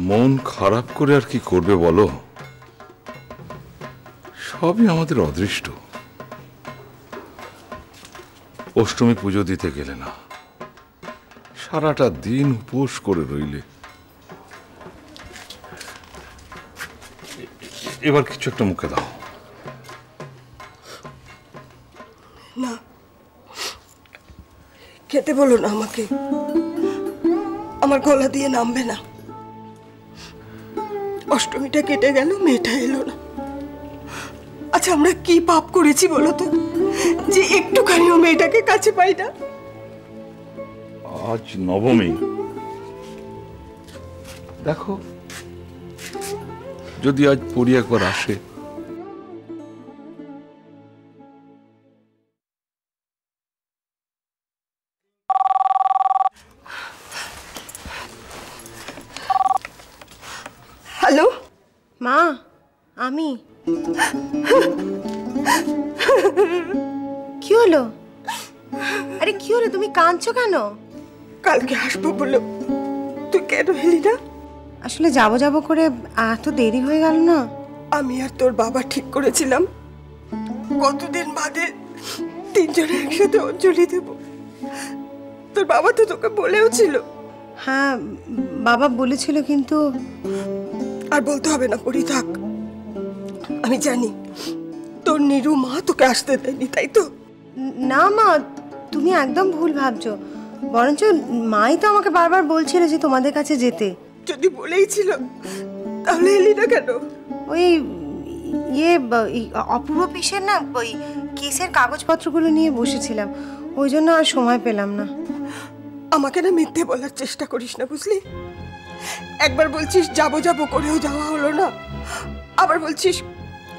মন খারাপ করে আর কি করবে বলো? সবই আমাদের অদৃষ্ট। অষ্টমী পুজো দিতে গেলে না, সারাটা দিন উপোস করে রইলে। এবার কিছু একটা মুখে দাও। না, খেতে বলো না আমাকে, আমার গলা দিয়ে নামবে না। অষ্টমীটা কেটে গেল, মেয়েটা এলো না। আচ্ছা, আমরা কি পাপ করেছি বলো তো, যে একটুখানিও মেয়েটাকে কাছে পাই না? আজ নবমী, দেখো যদি আজ পরি একবার আসে। হ্যালো মা, আমি। কি হলো? আরে কি হলো, তুমি কাঁদছো কেন? কালকে আসবো বলো, তুই কেন এলি না? আসলে যাবো করে এত দেরি হয়ে গেল না। আমি আর তোর বাবা ঠিক করেছিলাম কতদিন বাদে তিনজনে একসাথে অঞ্জলি দেব। তোর বাবা তো তোকে বলেও ছিল। হ্যাঁ, বাবা বলেছিল, কিন্তু আর বলতে হবে না পরি, থাক। আমি জানি তোর নিরু মা তোকে আসতে দেয়নি, তাই তো? না মা, তুমি একদম ভুল ভাবছো। বরঞ্চ মাই তো আমাকে বারবার বলছিল যে তোমাদের কাছে যেতে। যদি বলেই ছিল তাহলে এলি না কেন? ওই অপূর্ব পিসের না ওই কেসের কাগজপত্রগুলো নিয়ে বসেছিলাম, ওই জন্য আর সময় পেলাম না। আমাকে না মিথ্যে বলার চেষ্টা করিস না, বুঝলি? একবার বলছিস যাবো করেও যাওয়া হলো না, আবার বলছিস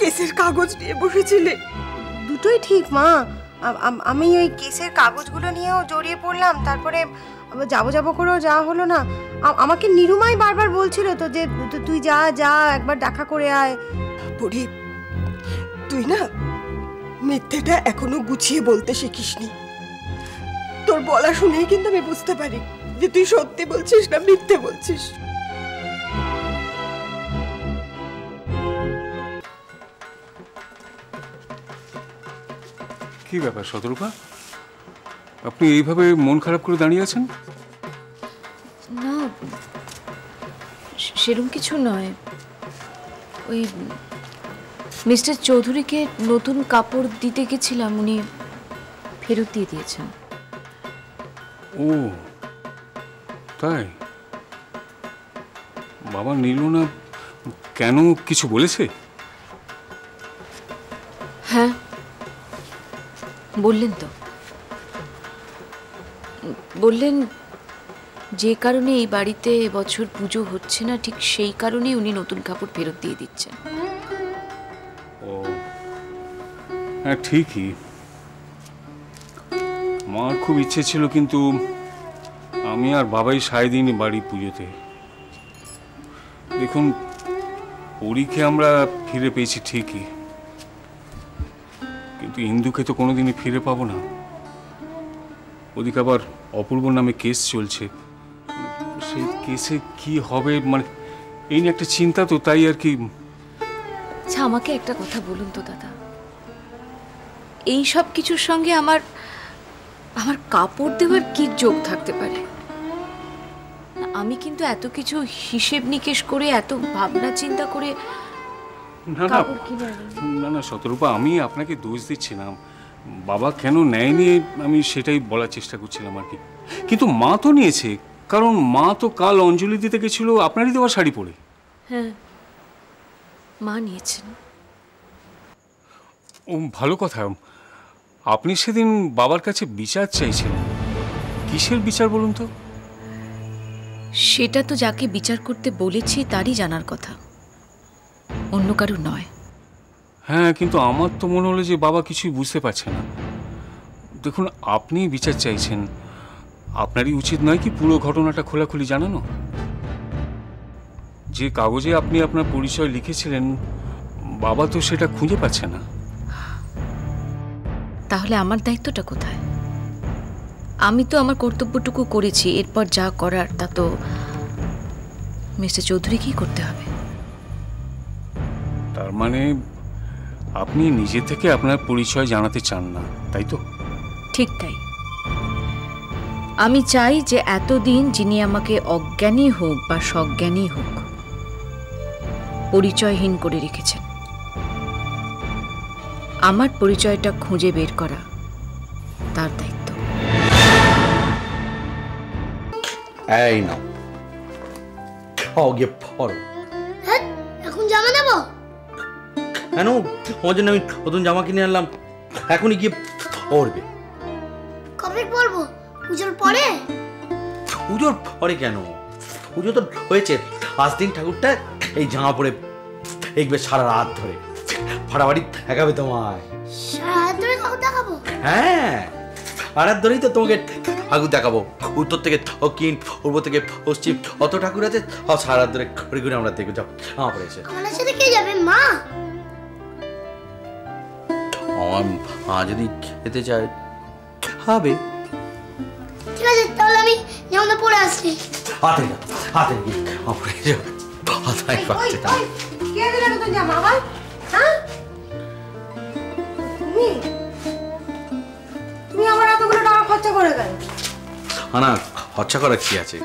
কেসের কাগজ নিয়ে বসেছিলে। দুটোই ঠিক মা। আমি ওই কেসের কাগজগুলো নিয়েও জড়িয়ে পড়লাম, তারপরে যাবো করেও যাওয়া হলো না। আমাকে নিরুমাই বারবার বলছিল তো যে তুই যা একবার দেখা করে আয়। পরি, তুই না মিথ্যেটা এখনো গুছিয়ে বলতে শিখিসনি। তোর বলা শুনেই কিন্তু আমি বুঝতে পারি যে তুই সত্যি বলছিস না মিথ্যে বলছিস। কি ব্যাপার শতরূপা, আপনি এইভাবে মন খারাপ করে দাঁড়িয়ে আছেন? না, সেরকম কিছু নয়। ওই মিস্টার চৌধুরীকে নতুন কাপড় দিতে গেছিলাম, উনি ফেরত দিয়ে দিয়েছেন। ও তাই? বাবা নিল না কেন, কিছু বলেছে? হ্যাঁ বললেন তো, বললেন যে কারণে এই বাড়িতে এবছর পুজো হচ্ছে না, ঠিক সেই কারণেই উনি নতুন কাপড় ফেরত দিয়ে দিচ্ছেন। ও হ্যাঁ, ঠিকই। মার খুব ইচ্ছে ছিল, কিন্তু আমি আর বাবাই সায় দিইনি বাড়ি পুজোতে। দেখুন, পরীকে আমরা ফিরে পেয়েছি ঠিকই, কিন্তু ইন্দুকে তো কোনোদিনই ফিরে পাবো না। ওদিকে আবার অপূর্ব নামে কেস চলছে, সেই কেসে কি হবে, মানে এই নিয়ে একটা চিন্তা, তো তাই আর কি। আচ্ছা, আমাকে একটা কথা বলুন তো দাদা, এই সব কিছুর সঙ্গে আমার কাপড় দেওয়ার কি যোগ থাকতে পারে? আমি কিন্তু এত কিছু হিসেব নিকেশ করে, এত ভাবনা চিন্তা করে না না শতরূপা, আমি আপনাকে দোষ দিচ্ছি না। বাবা কেন নেয়নি আমি সেটাই বলার চেষ্টা করছিলাম আর কি। কিন্তু মা তো নিয়েছে, কারণ মা তো কাল অঞ্জলি দিতে গেছিল আপনারই দেওয়া শাড়ি পরে। হ্যাঁ, মা নিয়েছেন। ও ভালো কথা। আপনি সেদিন বাবার কাছে বিচার চাইছিলেন, কিসের বিচার বলুন তো? সেটা তো যাকে বিচার করতে বলেছি তারই জানার কথা, অন্য কারো নয়। হ্যাঁ, কিন্তু আমার তো মনে হলো যে বাবা কিছুই বুঝতে পারছে না। দেখুন, আপনি বিচার চাইছেন, আপনারই উচিত নয় কি পুরো ঘটনাটা খোলাখুলি জানানো? যে কাগজে আপনি আপনার পরিচয় লিখেছিলেন, বাবা তো সেটা খুঁজে পাচ্ছে না। তাহলে আমার দায়িত্বটা কোথায়? আমি তো আমার কর্তব্যটুকু করেছি, এরপর যা করার তা তো। মিস্টার চৌধুরী কি করতে হবে? তার মানে আপনি নিজে থেকে আপনার পরিচয় জানাতে চান না, তাই তো? ঠিক তাই। আমি চাই যে এতদিন যিনি আমাকে অজ্ঞানী হোক বা সজ্ঞানী হোক পরিচয়হীন করে রেখেছেন, আমার পরিচয়টা খুঁজে বের করা তার দায়িত্ব। এই নাও, খাও গিয়ে পড়ো। হ্যাঁ, এখন জামা নেবো? কেন? তোমার জন্য আমি নতুন জামা কিনে আনলাম, এখনই গিয়ে পড়বে। কবে পরবো? পুজোর পরে? পুজোর পরে কেন? পুজো তো হয়েছে, আজ দিন ঠাকুরটা এই জামা পরে দেখবে সারা রাত ধরে, ফাড়াবাড়ি দেখাবে তোমায়। সারা রাত ধরে ঠাকুর দেখাবো? হ্যাঁ, সারা রাত ধরেই তো তোমাকে ঠাকুর দেখাবো। উত্তর থেকে দক্ষিণ, পূর্ব থেকে পশ্চিম, অত ঠাকুর আছে, সব সারা রাত ধরে ঘুরে ঘুরে আমরা দেখবো। যাও, জামা পরে এসে। আমার সাথে কে যাবে? মা? আমার মা যদি খেতে চায় খাবে। ঠিক আছে, তাহলে আমি জামাটা পরে আসছি। হাতে যা, হাতে গিয়ে পরে যাও। হাতায় পাচ্ছে তা। কে দিল নতুন জামা আবার? হ্যাঁ, তুমি আমার এতগুলো টাকা খরচা করে গেল। না, খরচা করা কি আছে?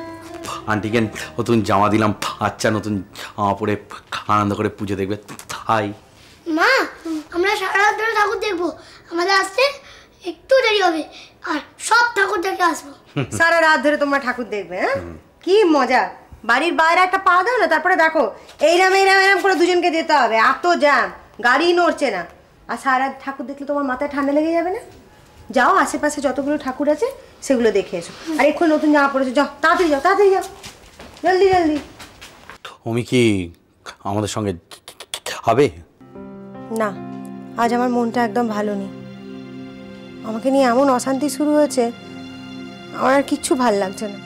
আন্টিকে নতুন জামা দিলাম, আচ্ছা নতুন জামা পরে আনন্দ করে পুজো দেখবে, তাই। মা, আমরা সারা রাত ধরে ঠাকুর দেখবো, আমাদের আসতে একটু দেরি হবে, আর সব ঠাকুর দেখে আসবো। সারা রাত ধরে তোমরা ঠাকুর দেখবে? হ্যাঁ, কি মজা। বাড়ির বাইরে একটা পা দাও না, তারপরে দেখো এইরাম এইরাম এইরাম করে দুজনকে যেতে হবে, এত জ্যাম, গাড়ি নড়ছে না। আর সারা রাত ঠাকুর দেখলে তোমার মাথায় ঠান্ডা লেগে যাবে না? যাও, আশেপাশে যতগুলো ঠাকুর আছে সেগুলো দেখে এসো। আর এক্ষুনি নতুন জামা পড়েছো, যাও তাড়াতাড়ি যাও, তাড়াতাড়ি যাও, জলদি জলদি। তুমি কি আমাদের সঙ্গে হবে? না, আজ আমার মনটা একদম ভালো নেই। আমাকে নিয়ে এমন অশান্তি শুরু হয়েছে, আমার আর কিচ্ছু ভাল লাগছে না।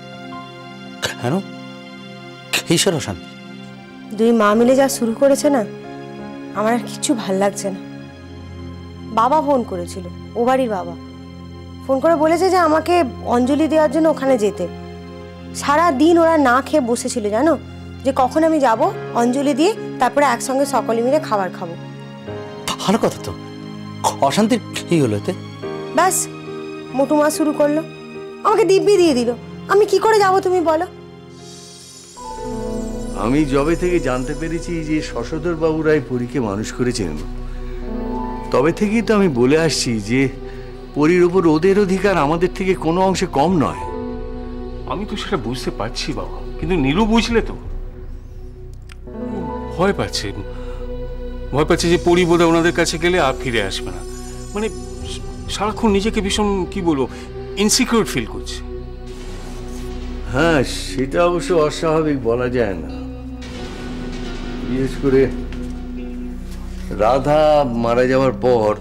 কেন? ঈশ্বর অশান্তি? দুই মা মিলে যা শুরু করেছে না, আমার আর কিচ্ছু ভাল লাগছে না। বাবা ফোন করেছিল, ও বাড়ির বাবা ফোন করে বলেছে যে আমাকে অঞ্জলি দেওয়ার জন্য ওখানে যেতে। সারা দিন ওরা না খেয়ে বসেছিল, জানো, যে কখন আমি যাব অঞ্জলি দিয়ে তারপরে একসঙ্গে সকলে মিলে খাবার খাবো। ভালো কথা তো, অশান্তির কি হলো এতে? ব্যাস, মোটু মা শুরু করলো, আমাকে দিব্যি দিয়ে দিল। আমি কি করে যাব তুমি বলো? আমি যবে থেকে জানতে পেরেছি যে শশধর বাবুরাই পরীকে মানুষ করেছেন, তবে থেকেই তো আমি বলে আসছি যে পরীর ওপর ওদের অধিকার আমাদের থেকে কোনো অংশে কম নয়। আমি তো সেটা বুঝতে পারছি বাবা, কিন্তু নীলু বুঝলে তো? ভয় পাচ্ছে, ভয় পাচ্ছে যে পরী বোধহয় ওনাদের কাছে গেলে আর ফিরে আসবে না। মানে সারাক্ষণ নিজেকে ভীষণ, কি বলবো, ইনসিকিউর ফিল করছে। হ্যাঁ, সেটা অবশ্য অস্বাভাবিক বলা যায় না। বিশেষ করে রাধা মারা যাওয়ার পর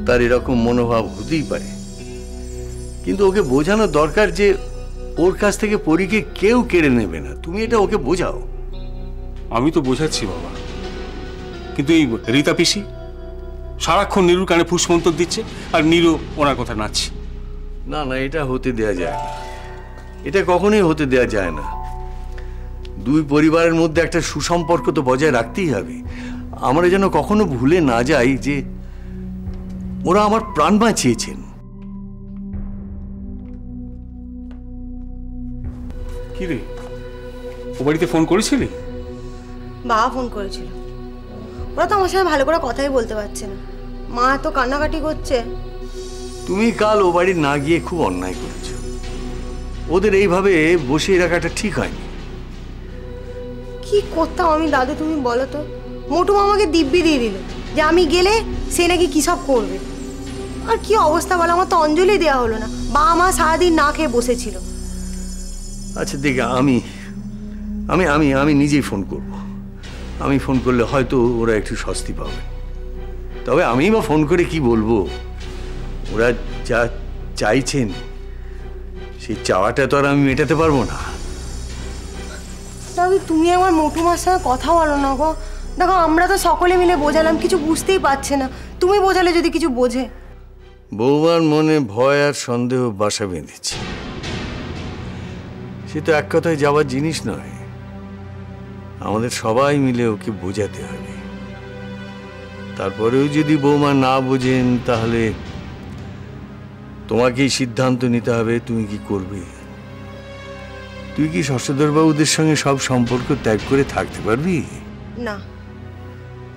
তার এরকম মনোভাব হতেই পারে, কিন্তু ওকে বোঝানো দরকার যে ওর কাছ থেকে পরীকে কেউ কেড়ে নেবে না। তুমি এটা ওকে বোঝাও। আমি তো বোঝাচ্ছি বাবা, কিন্তু এই রীতা পিসি সারাক্ষণ নীলুর কানে ফুসমন্তর দিচ্ছে, আর নীলু ওনার কথা নাচছে। না না, এটা হতে দেয়া যায় না, এটা কখনোই হতে দেয়া যায় না। দুই পরিবারের মধ্যে একটা সুসম্পর্ক তো বজায় রাখতেই হবে। আমরা যেন কখনো ভুলে না যাই যে ওরা আমার প্রাণ বাঁচিয়েছেন। কি রে, ও বাড়িতে ফোন করেছিলি? বাবা ফোন করেছিল, ওরা তো আমার সাথে ভালো করে কথাই বলতে পারছে না। মা এত কান্নাকাটি করছে। তুমি কাল ও বাড়ি না গিয়ে খুব অন্যায় করেছো। ওদের এইভাবে বসিয়ে রাখাটা ঠিক হয়নি। কি করতাম আমি দাদু, তুমি বলো তো? মোটু আমাকে দিব্যি দিয়ে দিল যে আমি গেলে সে নাকি কি সব করবে। আর কি অবস্থা বলো, আমার তো অঞ্জলি দেওয়া হলো না, বাবা মা সারাদিন না খেয়ে বসেছিল। আচ্ছা দেখ, আমি আমি আমি আমি নিজেই ফোন করব। আমি ফোন করলে হয়তো ওরা একটু স্বস্তি পাবে। তবে আমি বা ফোন করে কি বলবো? ওরা যা চাইছেন সেই চাওয়াটা তো আর আমি মেটাতে পারবো না। দাদু, তুমি আমার মোটু মার সঙ্গে কথা বলো না গো। দেখো, আমরা তো সকলে মিলে বোঝালাম, কিছু বুঝতেই পারছে না। তুমি বোঝালে যদি কিছু বোঝে। বৌমার মনে ভয় আর সন্দেহ বাসা বেঁধেছে। সে তো এক কথায় যাওয়ার জিনিস নয়। আমাদের সবাই মিলে ওকে বোঝাতে হবে। তারপরেও যদি বৌমা না বোঝেন তাহলে তোমাকেই সিদ্ধান্ত নিতে হবে তুমি কি করবে। তুই কি শশধরবাবুদের সঙ্গে সব সম্পর্ক ত্যাগ করে থাকতে পারবি? না,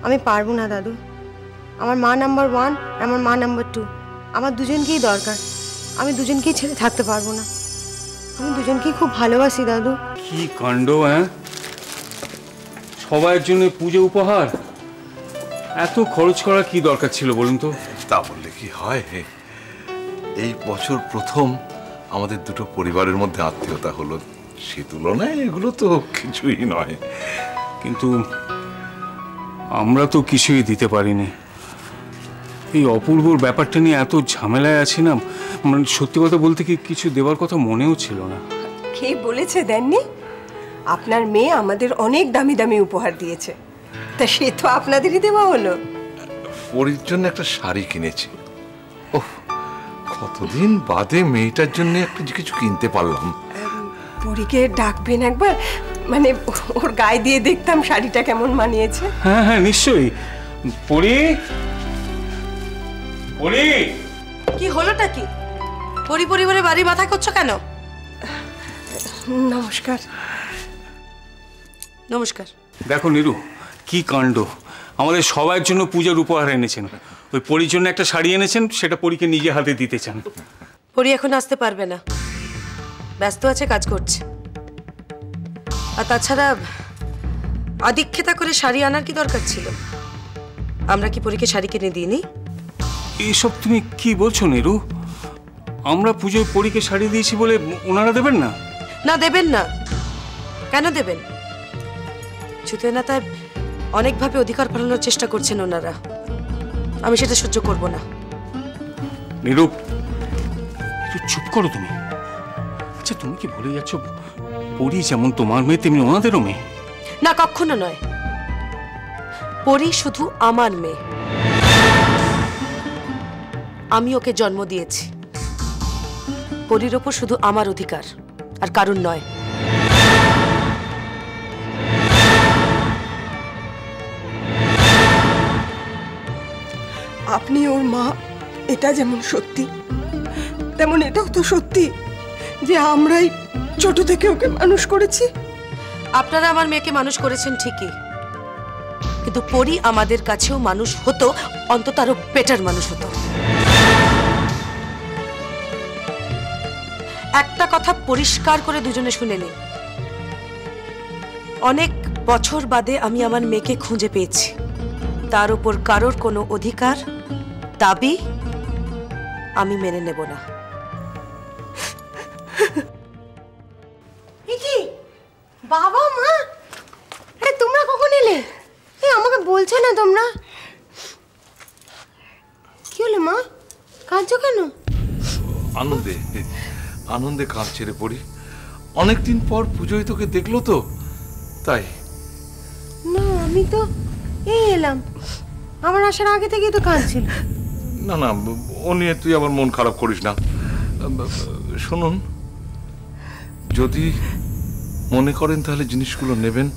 আমি পারবো না দাদু। আমার মা নাম্বার 1, আমার মা নাম্বার 2, আমার দুজনকেই দরকার। আমি দুজনকেই ছেড়ে থাকতে পারবো না। আমি দুজনকেই খুব ভালোবাসি দাদু। কি কাণ্ড! হ্যাঁ, সবার জন্য পুজো উপহার, এত খরচ করা কি দরকার ছিল বলুন তো? তা বললে কি হয়, এই বছর প্রথম আমাদের দুটো পরিবারের মধ্যে আত্মীয়তা হলো, সে তুলনায় এগুলো তো কিছুই নয়। কিন্তু আমরা তো কিছুই দিতে পারিনি। এই অপূর্বর ব্যাপারটা নিয়ে এত ঝামেলায় আছি না, মানে সত্যি কথা বলতে কি কিছু দেওয়ার কথা মনেও ছিল না। কে বলেছে দেননি? আপনার মেয়ে আমাদের অনেক দামি দামি উপহার দিয়েছে, তা সে তো আপনাদেরই দেওয়া হলো। পরীর জন্য একটা শাড়ি কিনেছি। ওহ, কতদিন বাদে মেয়েটার জন্য একটা কিছু কিনতে পারলাম। পরীকে ডাকবেন একবার, মানে ওর গায়ে দিয়ে দেখতাম শাড়িটা কেমন মানিয়েছে। হ্যাঁ হ্যাঁ, নিশ্চয়ই। পরী, পরী, কি হলোটা কি? পরিবারে বাড়ি মাথা করছো কেন? নমস্কার। নমস্কার। দেখো নীরু, কি কাণ্ড! আমাদের সবার জন্য পূজার উপহার এনেছেন, ওই পরীর জন্য একটা শাড়ি এনেছেন, সেটা পরীকে নিজে হাতে দিতে চান। পরি এখন আসতে পারবে না, ব্যস্ত আছে, কাজ করছে। আর তাছাড়া আদিক্ষেতা করে শাড়ি আনার কি দরকার ছিল? আমরা কি পরীকে শাড়ি কিনে দিইনি? এইসব তুমি কি বলছো নীরু? আমরা পুজোয় পরীকে শাড়ি দিয়েছি বলে ওনারা দেবেন না? না, দেবেন না। কেন দেবেন? ছুতে না তাই অনেকভাবে অধিকার পালনের চেষ্টা করছেন ওনারা, আমি সেটা সহ্য করব না। নীরু, একটু চুপ করো তুমি। আচ্ছা, তুমি কি ভুলে যাচ্ছ পরী যেমন তোমার মেয়ে তেমনি ওনাদেরও মেয়ে? না, কখনো নয়। পরি শুধু আমার মেয়ে। আমি ওকে জন্ম দিয়েছি। পরির ওপর শুধু আমার অধিকার, আর কারণ নয়। আপনি ওর মা, এটা যেমন সত্যি, তেমন এটাও তো সত্যি যে আমরাই ছোট থেকে ওকে মানুষ করেছি। আপনারা আমার মেয়েকে মানুষ করেছেন ঠিকই, কিন্তু পরি আমাদের কাছেও মানুষ হতো, অন্তত আরো বেটার মানুষ হতো। একটা কথা পরিষ্কার করে দুজনে শুনে নিন, অনেক বছর বাদে আমি আমার মেয়েকে খুঁজে পেয়েছি। তার উপর কারোর কোনো অধিকার, দাবি আমি মেনে নেব না। কি বাবা মা, আরে তোমরা কখন এলে? আমাকে বলছো না তোমরা? কি হলো মা, কাঁদছো কেন? আনন্দে আনন্দে কাঁদছে রে পড়ি। অনেকদিন পর পুজোয় তোকে দেখলো তো, তাই। না, আমি তো এই এলাম, আমার আসার আগে থেকেই তো কাঁদছিল। না না, ও নিয়ে তুই আবার মন খারাপ করিস না। শুনুন, যদি মনে করেন তাহলে জিনিসগুলো নেবেন,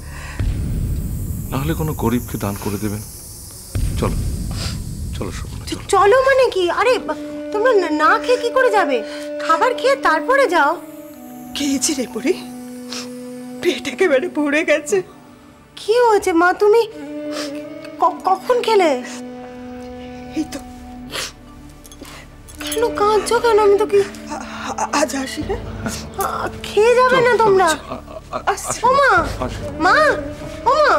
নাহলে কোনো গরিবকে দান করে দেবেন। চলো চলো শোভনা, চলো। চলো মানে কি? আরে তোমরা না খেয়ে কি করে যাবে? খাবার খেয়ে তারপরে যাও। খেয়েছি রে পরি, পেট একেবারে ভরে গেছে। কি হয়েছে মা, তুমি কখন খেলে? এই তো। কেন কাঁদছো কেন? আমি তো কি আজ আসি রে। খেয়ে যাবে না তোমরা? ও মা, মা, ও মা।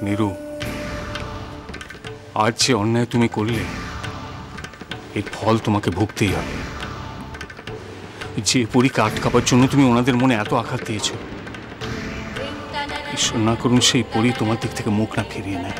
নীরু, আজ যে অন্যায় তুমি করলে, এর ফল তোমাকে ভুগতেই হবে। যে পরীকে আটকাবার জন্য তুমি ওনাদের মনে এত আঘাত দিয়েছ, ঈশ্বর না করুন সেই পরী তোমার দিক থেকে মুখ না ফিরিয়ে নেয়।